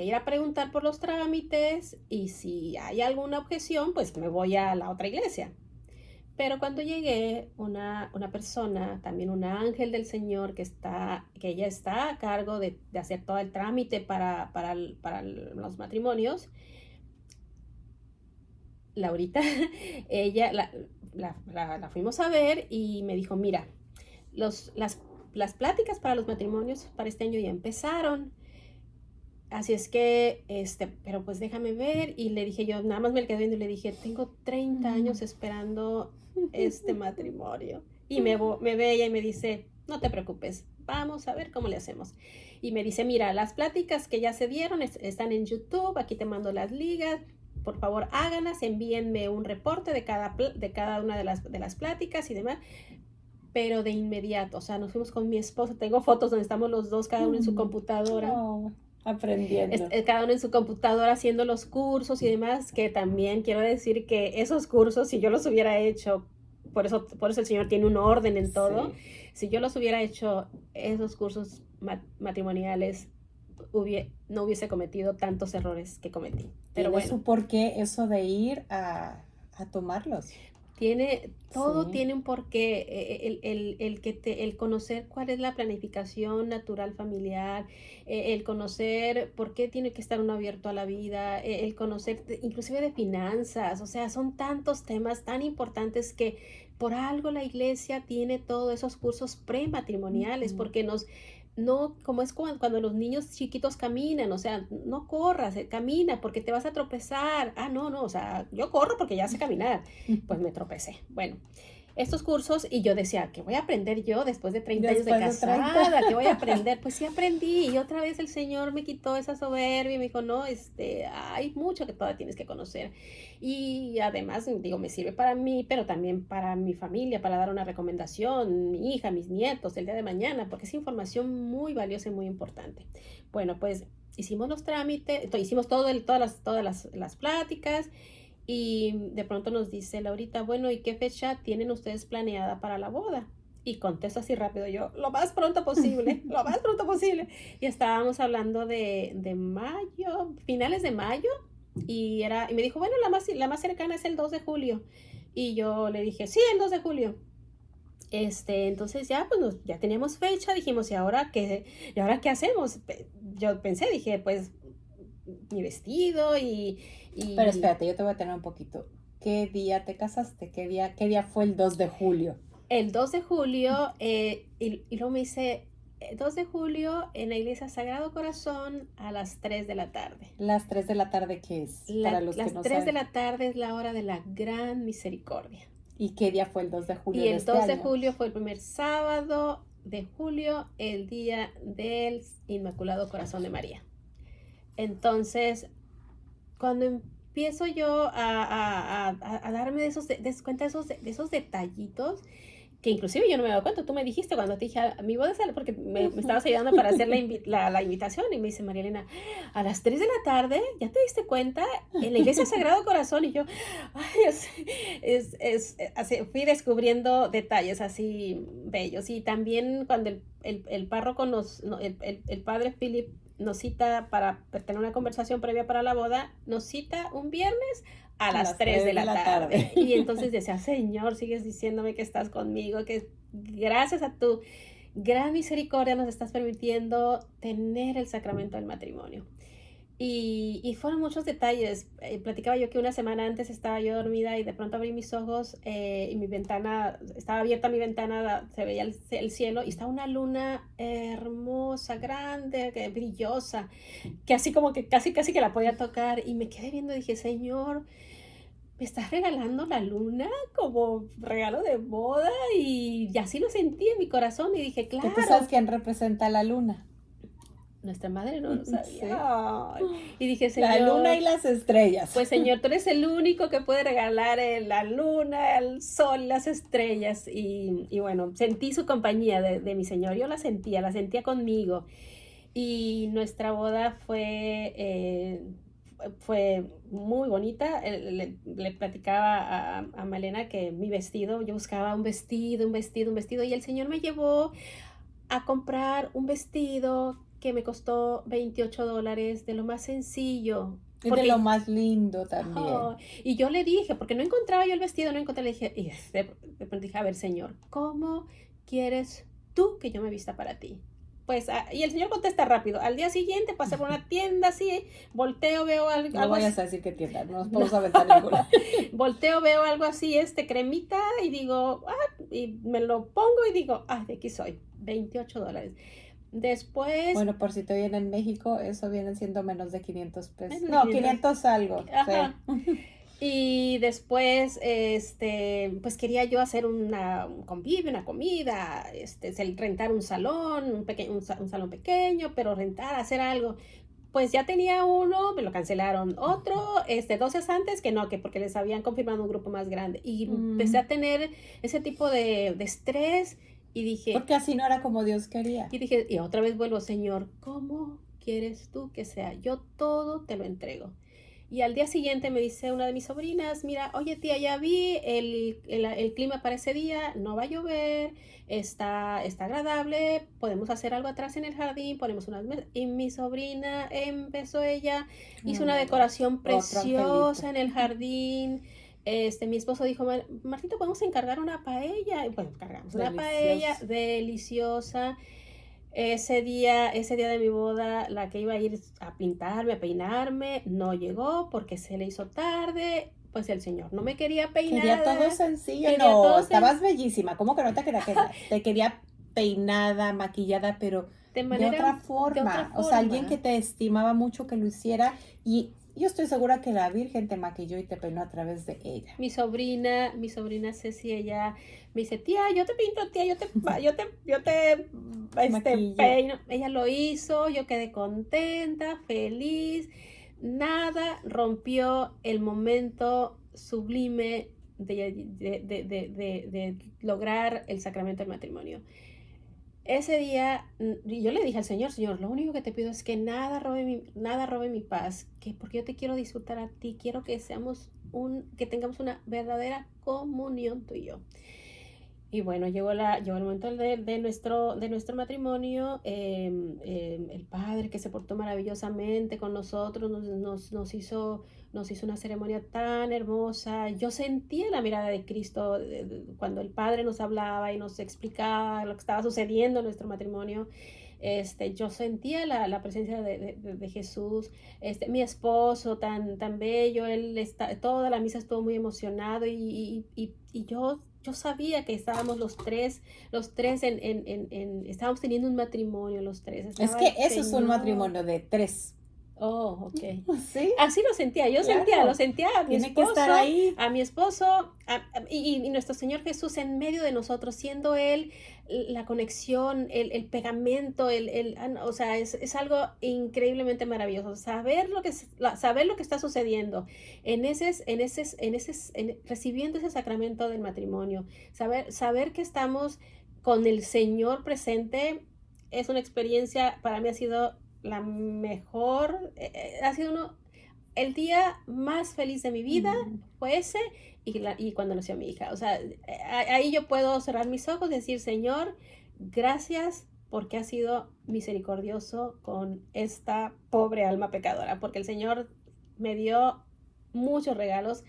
a ir a preguntar por los trámites y si hay alguna objeción, pues me voy a la otra iglesia. Pero cuando llegué, una persona, también un ángel del Señor, que ella está a cargo de hacer todo el trámite para los matrimonios, Laurita, ella la fuimos a ver y me dijo, mira, las pláticas para los matrimonios para este año ya empezaron. Así es que, pero pues déjame ver. Y le dije yo, nada más me quedé viendo y le dije, tengo 30 años esperando este matrimonio. Y me ve ella y me dice, no te preocupes, vamos a ver cómo le hacemos. Y me dice, mira, las pláticas que ya se dieron están en YouTube, aquí te mando las ligas, por favor háganlas, envíenme un reporte de cada una de las pláticas y demás. Pero de inmediato, o sea, nos fuimos con mi esposo, tengo fotos donde estamos los dos, cada uno en su computadora. Oh, aprendiendo. Cada uno en su computadora haciendo los cursos y demás, que también quiero decir que esos cursos, si yo los hubiera hecho, por eso el Señor tiene un orden en todo, Sí. si yo los hubiera hecho, esos cursos matrimoniales, no hubiese cometido tantos errores que cometí. Pero Tiene bueno, su porqué eso de ir a tomarlos. todo Sí. tiene un porqué, el conocer cuál es la planificación natural familiar, el conocer por qué tiene que estar uno abierto a la vida, el conocer inclusive de finanzas, o sea, son tantos temas tan importantes que por algo la iglesia tiene todos esos cursos prematrimoniales, porque no, como es cuando los niños chiquitos caminan, o sea, no corras, camina porque te vas a tropezar. No, o sea, yo corro porque ya sé caminar. Pues me tropecé. Bueno, estos cursos y yo decía, ¿qué voy a aprender yo después de 30 años de Después de 30. casada? ¿Qué voy a aprender? Pues sí aprendí y otra vez el Señor me quitó esa soberbia y me dijo, no, hay mucho que todavía tienes que conocer. Y además, digo, me sirve para mí, pero también para mi familia, para dar una recomendación, mi hija, mis nietos, el día de mañana, porque es información muy valiosa y muy importante. Bueno, pues hicimos los trámites, hicimos todas las pláticas y de pronto nos dice Laurita, bueno, ¿y qué fecha tienen ustedes planeada para la boda? Y contesto así rápido yo, lo más pronto posible, lo más pronto posible. Y estábamos hablando de mayo, finales de mayo, y me dijo, bueno, la más cercana es el 2 de julio. Y yo le dije, sí, el 2 de julio. Entonces ya, pues ya teníamos fecha, dijimos, ¿y ahora qué hacemos? Yo pensé, dije, pues mi vestido Pero espérate, yo te voy a tener un poquito. ¿Qué día te casaste? ¿Qué día fue el 2 de julio? El 2 de julio, y luego me dice, 2 de julio en la iglesia Sagrado Corazón a las 3 de la tarde. ¿Las 3 de la tarde qué es? Para los que no Las 3 de saben. la tarde es la hora de la gran misericordia. ¿Y qué día fue el 2 de julio Y de el este 2 de año? julio fue el primer sábado de julio, el día del Inmaculado Corazón de María. Entonces, cuando empiezo yo a darme cuenta de esos detallitos, que inclusive yo no me he dado cuenta, tú me dijiste cuando te dije, mi boda es porque me estabas ayudando para hacer la invitación, y me dice María Elena, a las 3 de la tarde, ¿ya te diste cuenta? En la iglesia Sagrado Corazón, y yo, así, fui descubriendo detalles así bellos, y también cuando el párroco el padre Philip nos cita para tener una conversación previa para la boda, nos cita un viernes a las 3 de la tarde. Y entonces decía, Señor, sigues diciéndome que estás conmigo, que gracias a tu gran misericordia nos estás permitiendo tener el sacramento del matrimonio. Y fueron muchos detalles. Platicaba yo que una semana antes estaba yo dormida y de pronto abrí mis ojos y mi ventana, estaba abierta mi ventana, se veía el cielo y estaba una luna hermosa, grande, brillosa, que así como que casi que la podía tocar, y me quedé viendo y dije, Señor, ¿me estás regalando la luna como regalo de boda? Y así lo sentí en mi corazón y dije, claro. ¿Tú sabes quién representa la luna? Nuestra madre no lo sabía. Sí. Y dije, Señor, la luna y las estrellas. Pues Señor, tú eres el único que puede regalar la luna, el sol, las estrellas. Y bueno, sentí su compañía de mi Señor. Yo la sentía conmigo. Y nuestra boda fue muy bonita. Le platicaba a Malena que mi vestido, yo buscaba un vestido, y el Señor me llevó a comprar un vestido que me costó $28, de lo más sencillo. Y de lo más lindo también. Y yo le dije, porque no encontraba yo el vestido, le dije, y de pronto dije, a ver, Señor, ¿cómo quieres tú que yo me vista para ti? Pues, y el Señor contesta rápido. Al día siguiente pasé por una tienda así, volteo, veo algo. No vayas a decir qué tienda, no nos podemos aventar ninguna. Volteo, veo algo así, cremita, y digo, y me lo pongo y digo, de aquí soy, $28. Después... Bueno, por si te oyen en México, eso vienen siendo menos de 500 pesos. Menos de No, 500. 500 algo. Ajá. Sí. Y después, pues quería yo hacer un convivio, una comida, rentar un salón, un salón pequeño, pero hacer algo. Pues ya tenía uno, me lo cancelaron. Otro, 2 días antes, que no, que porque les habían confirmado un grupo más grande. Y empecé a tener ese tipo de estrés. Y dije... Porque así no era como Dios quería. Y dije, y otra vez vuelvo, Señor, ¿cómo quieres tú que sea? Yo todo te lo entrego. Y al día siguiente me dice una de mis sobrinas, mira, oye tía, ya vi el clima para ese día, no va a llover, está agradable, podemos hacer algo atrás en el jardín, ponemos unas mesas. Y mi sobrina hizo una decoración preciosa en el jardín. Mi esposo dijo, Martito, podemos encargar una paella. Y bueno, cargamos una paella deliciosa. Ese día de mi boda, la que iba a ir a pintarme, a peinarme, no llegó porque se le hizo tarde. Pues el Señor no me quería peinar. Quería todo sencillo. No, estabas bellísima. ¿Cómo que no te quería peinar? Te quería peinada, maquillada, pero de otra forma. O sea, alguien que te estimaba mucho que lo hiciera. Y Y yo estoy segura que la Virgen te maquilló y te peinó a través de ella. Mi sobrina Ceci, ella me dice, tía, yo te pinto, tía, yo te Maquillo. peino. Ella lo hizo, yo quedé contenta, feliz. Nada rompió el momento sublime de lograr el sacramento del matrimonio. Ese día yo le dije al Señor, Señor, lo único que te pido es que nada robe mi paz, porque yo te quiero disfrutar a ti, quiero que que tengamos una verdadera comunión tú y yo. Y bueno, llegó el momento de nuestro matrimonio. El padre que se portó maravillosamente con nosotros nos hizo una ceremonia tan hermosa. Yo sentía la mirada de Cristo cuando el padre nos hablaba y nos explicaba lo que estaba sucediendo en nuestro matrimonio. Yo sentía la presencia de Jesús. Mi esposo tan bello, toda la misa estuvo muy emocionado y yo sabía que estábamos los tres estábamos teniendo un matrimonio los tres. Es que eso es un matrimonio de 3. Oh, ok. ¿Sí? Así lo sentía, yo Claro. lo sentía a mi Tiene esposo, que estar ahí. a mi esposo y nuestro Señor Jesús en medio de nosotros, siendo Él la conexión, el pegamento, o sea, es algo increíblemente maravilloso. Saber lo que está sucediendo recibiendo ese sacramento del matrimonio, saber que estamos con el Señor presente, es una experiencia, para mí ha sido la mejor, ha sido el día más feliz de mi vida, fue ese, y cuando nació mi hija. O sea, ahí yo puedo cerrar mis ojos y decir, Señor, gracias porque has sido misericordioso con esta pobre alma pecadora, porque el Señor me dio muchos regalos.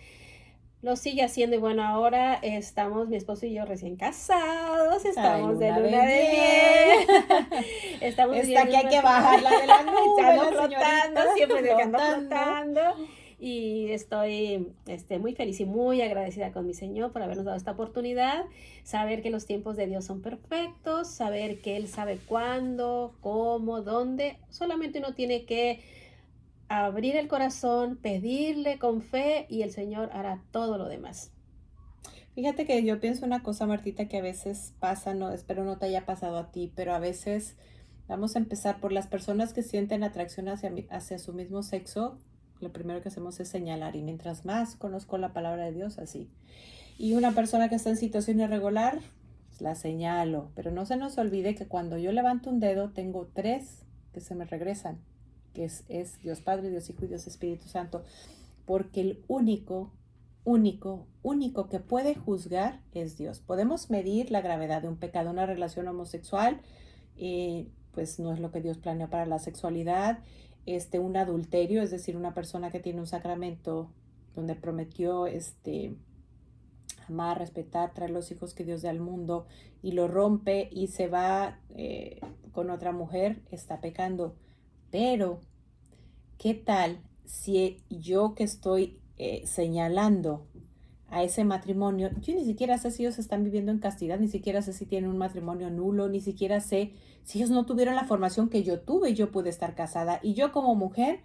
Lo sigue haciendo y bueno, ahora estamos, mi esposo y yo recién casados, estamos de luna de miel. Estamos Esta que hay que bajarla de la nube, flotando, siempre ando flotando. flotando. Y estoy muy feliz y muy agradecida con mi Señor por habernos dado esta oportunidad, saber que los tiempos de Dios son perfectos, saber que Él sabe cuándo, cómo, dónde, solamente uno tiene que abrir el corazón, pedirle con fe y el Señor hará todo lo demás. Fíjate que yo pienso una cosa, Martita, que a veces pasa, no, espero no te haya pasado a ti, pero a veces vamos a empezar por las personas que sienten atracción hacia su mismo sexo. Lo primero que hacemos es señalar, y mientras más conozco la palabra de Dios, así. Y una persona que está en situación irregular, la señalo, pero no se nos olvide que cuando yo levanto un dedo, tengo 3 que se me regresan, que es Dios Padre, Dios Hijo y Dios Espíritu Santo, porque el único que puede juzgar es Dios. Podemos medir la gravedad de un pecado, una relación homosexual, pues no es lo que Dios planeó para la sexualidad. Un adulterio, es decir, una persona que tiene un sacramento donde prometió amar, respetar, traer los hijos que Dios da al mundo y lo rompe y se va con otra mujer, está pecando. Pero, ¿qué tal si yo que estoy señalando a ese matrimonio, yo ni siquiera sé si ellos están viviendo en castidad, ni siquiera sé si tienen un matrimonio nulo, ni siquiera sé si ellos no tuvieron la formación que yo tuve y yo pude estar casada? Y yo como mujer,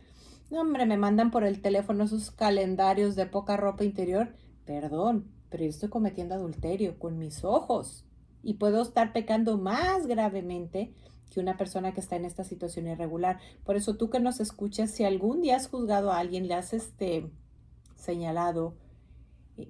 no, hombre, me mandan por el teléfono esos calendarios de poca ropa interior. Perdón, pero yo estoy cometiendo adulterio con mis ojos y puedo estar pecando más gravemente que una persona que está en esta situación irregular. Por eso tú que nos escuchas, si algún día has juzgado a alguien, le has señalado,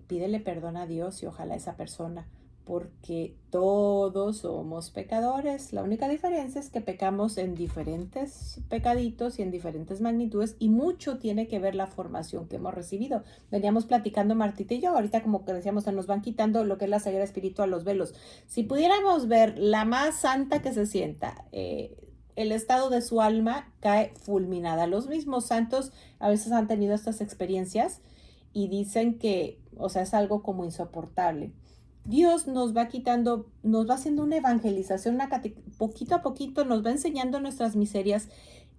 pídele perdón a Dios y ojalá esa persona, porque todos somos pecadores. La única diferencia es que pecamos en diferentes pecaditos y en diferentes magnitudes, y mucho tiene que ver la formación que hemos recibido. Veníamos platicando Martita y yo, ahorita como que decíamos, se nos van quitando lo que es la ceguera espiritual, los velos. Si pudiéramos ver la más santa que se sienta, el estado de su alma cae fulminada. Los mismos santos a veces han tenido estas experiencias y dicen que, o sea, es algo como insoportable. Dios nos va quitando, nos va haciendo una evangelización, poquito a poquito nos va enseñando nuestras miserias,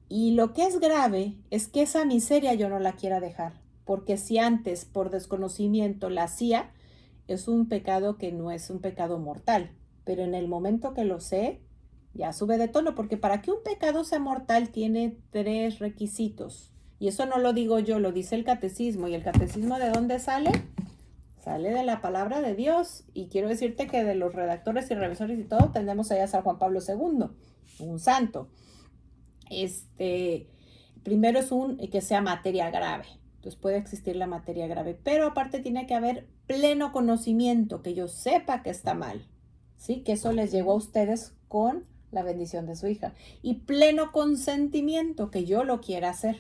y lo que es grave es que esa miseria yo no la quiera dejar, porque si antes por desconocimiento la hacía, es un pecado que no es un pecado mortal, pero en el momento que lo sé, ya sube de tono, porque para que un pecado sea mortal tiene 3 requisitos. Y eso no lo digo yo, lo dice el catecismo. ¿Y el catecismo de dónde sale? Sale de la palabra de Dios. Y quiero decirte que de los redactores y revisores y todo, tendemos allá a San Juan Pablo II, un santo. Primero es que sea materia grave. Entonces puede existir la materia grave, pero aparte tiene que haber pleno conocimiento, que yo sepa que está mal, ¿sí? Que eso les llegó a ustedes con la bendición de su hija. Y pleno consentimiento, que yo lo quiera hacer.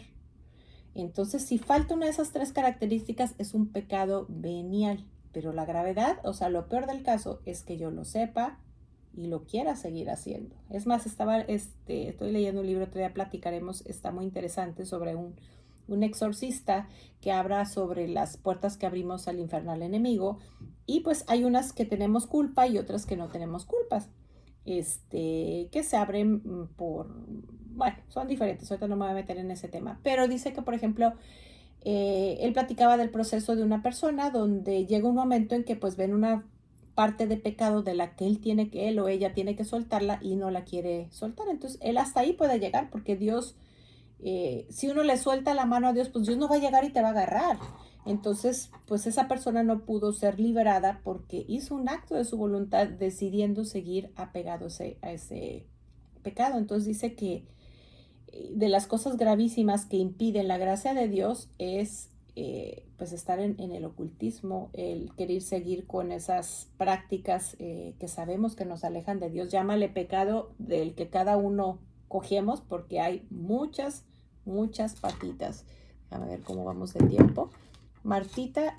Entonces, si falta una de esas tres características, es un pecado venial. Pero la gravedad, o sea, lo peor del caso es que yo lo sepa y lo quiera seguir haciendo. Es más, estoy leyendo un libro, todavía platicaremos, está muy interesante, sobre un exorcista que habla sobre las puertas que abrimos al infernal enemigo, y pues hay unas que tenemos culpa y otras que no tenemos culpas, que se abren bueno, son diferentes, ahorita no me voy a meter en ese tema, pero dice que, por ejemplo, él platicaba del proceso de una persona donde llega un momento en que pues ven una parte de pecado de la que él o ella tiene que soltarla y no la quiere soltar. Entonces, él hasta ahí puede llegar porque Dios, si uno le suelta la mano a Dios, pues Dios no va a llegar y te va a agarrar. Entonces, pues esa persona no pudo ser liberada porque hizo un acto de su voluntad decidiendo seguir apegado a ese pecado. Entonces dice que de las cosas gravísimas que impiden la gracia de Dios es pues estar en el ocultismo, el querer seguir con esas prácticas que sabemos que nos alejan de Dios. Llámale pecado del que cada uno cogemos, porque hay muchas patitas. Déjame ver cómo vamos de tiempo. Martita,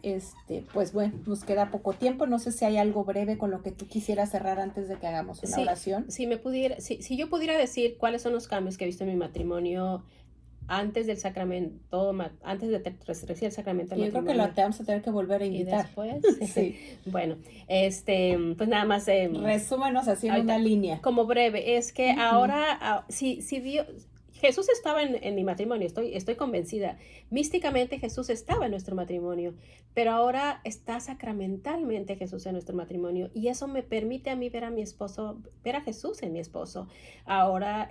pues bueno, nos queda poco tiempo. No sé si hay algo breve con lo que tú quisieras cerrar antes de que hagamos una oración. Si yo pudiera decir cuáles son los cambios que he visto en mi matrimonio antes del sacramento, antes de recibir el sacramento del matrimonio. Yo creo que te vamos a tener que volver a invitar. ¿Y después? Sí. Bueno, pues nada más. Resúmenos así en una línea. Como breve, es que ahora, si Dios... Jesús estaba en mi matrimonio, estoy convencida. Místicamente Jesús estaba en nuestro matrimonio, pero ahora está sacramentalmente Jesús en nuestro matrimonio, y eso me permite a mí ver a mi esposo, ver a Jesús en mi esposo. Ahora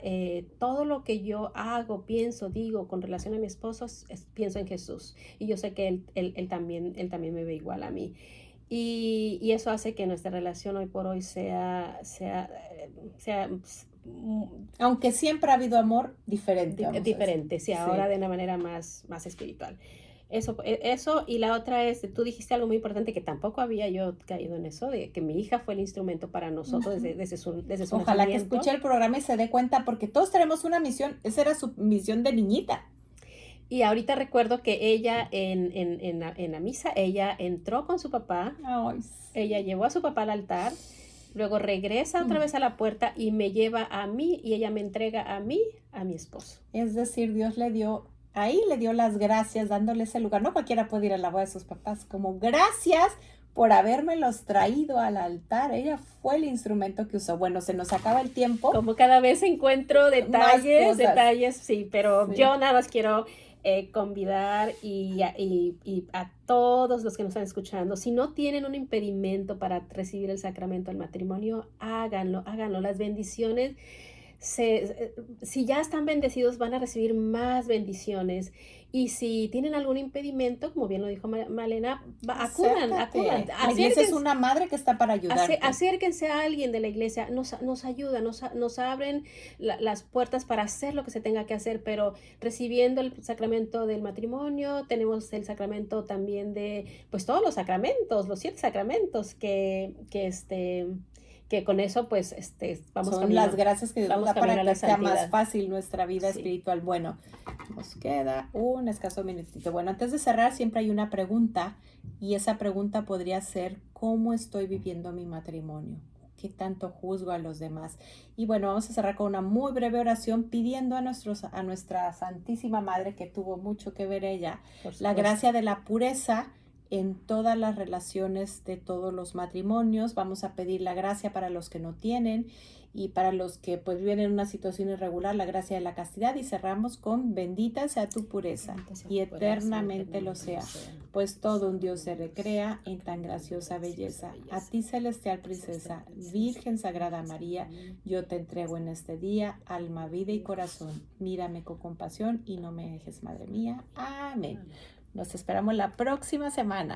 todo lo que yo hago, pienso, digo con relación a mi esposo, pienso en Jesús, y yo sé que él también me ve igual a mí. Y eso hace que nuestra relación hoy por hoy sea aunque siempre ha habido amor diferente. Diferente, sí, ahora de una manera más espiritual. Eso, y la otra es, tú dijiste algo muy importante que tampoco había yo caído en eso, de que mi hija fue el instrumento para nosotros desde su Ojalá nacimiento. que escuche el programa y se dé cuenta, porque todos tenemos una misión. Esa era su misión de niñita. Y ahorita recuerdo que ella en la misa, ella entró con su papá. Ay. Ella llevó a su papá al altar, luego regresa otra vez a la puerta y me lleva a mí, y ella me entrega a mí, a mi esposo. Es decir, Dios le dio las gracias, dándole ese lugar. No cualquiera puede ir a la boda de sus papás, como gracias por habérmelos traído al altar. Ella fue el instrumento que usó. Bueno, se nos acaba el tiempo. Como cada vez encuentro detalles, sí, pero sí. Yo nada más quiero convidar y a todos los que nos están escuchando, si no tienen un impedimento para recibir el sacramento del matrimonio, háganlo. Las bendiciones, si ya están bendecidos, van a recibir más bendiciones. Y si tienen algún impedimento, como bien lo dijo Malena, acudan. La iglesia es una madre que está para ayudarte. Acérquense a alguien de la iglesia, nos ayuda, nos abren las puertas para hacer lo que se tenga que hacer, pero recibiendo el sacramento del matrimonio, tenemos el sacramento también de, pues todos los sacramentos, los 7 sacramentos que con eso pues vamos son las gracias que Dios nos da para que sea más fácil nuestra vida espiritual. Bueno, nos queda un escaso minutito. Bueno, antes de cerrar siempre hay una pregunta, y esa pregunta podría ser: ¿cómo estoy viviendo mi matrimonio? ¿Qué tanto juzgo a los demás? Y bueno, vamos a cerrar con una muy breve oración pidiendo a nuestra Santísima Madre, que tuvo mucho que ver ella, la gracia de la pureza, en todas las relaciones de todos los matrimonios. Vamos a pedir la gracia para los que no tienen y para los que pues viven en una situación irregular, la gracia de la castidad, y cerramos con bendita sea tu pureza y eternamente lo sea, pues todo un Dios se recrea en tan graciosa belleza. A ti, celestial princesa, Virgen Sagrada María, yo te entrego en este día alma, vida y corazón. Mírame con compasión y no me dejes, Madre mía. Amén. Nos esperamos la próxima semana.